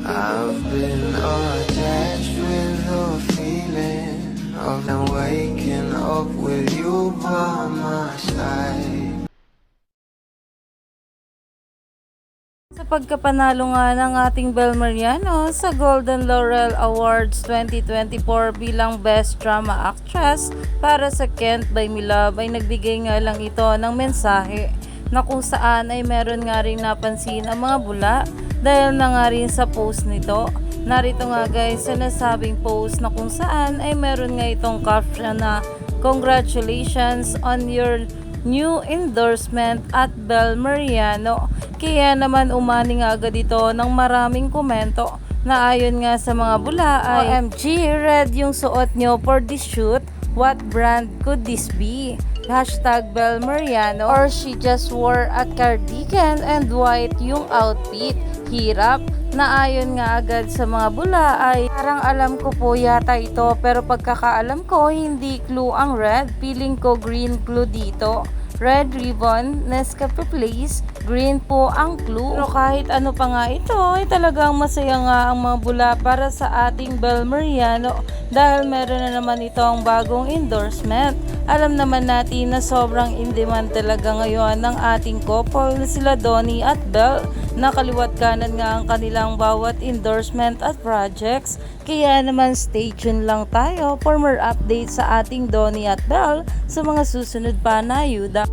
I've been attached with the feeling of now waking up with you by my side. Sa pagkapanalo nga ng ating Bel Mariano sa Golden Laurel Awards 2024 bilang Best Drama Actress para sa Can't Buy Me Love, ay nagbigay nga lang ito ng mensahe na kung saan ay meron nga rin napansin ang mga bula dahil na nga rin sa post nito. Narito nga guys sa nasabing post na kung saan ay meron nga itong caption na "Congratulations on your new endorsement at Bel Mariano." Kaya naman umani nga agad ito ng maraming komento na ayon nga sa mga bula ay OMG, red yung suot nyo for this shoot. What brand could this be? Hashtag Bel Mariano, or she just wore a cardigan and white yung outfit. Hirap. Na ayon nga agad sa mga bula ay parang alam ko po yata ito, pero pagkakaalam ko hindi clue ang red. Feeling ko green clue dito. Red ribbon, Nescafe Place, green po ang clue. Pero kahit ano pa nga ito, ay talagang masaya nga ang mga bula para sa ating Bel Mariano dahil meron na naman itong bagong endorsement. Alam naman natin na sobrang in-demand talaga ngayon ng ating couple na sila Donnie at Bel. Nakaliwat kanan nga ang kanilang bawat endorsement at projects. Kaya naman stay tuned lang tayo for more updates sa ating Donnie at Bel sa mga susunod pa na ayuda.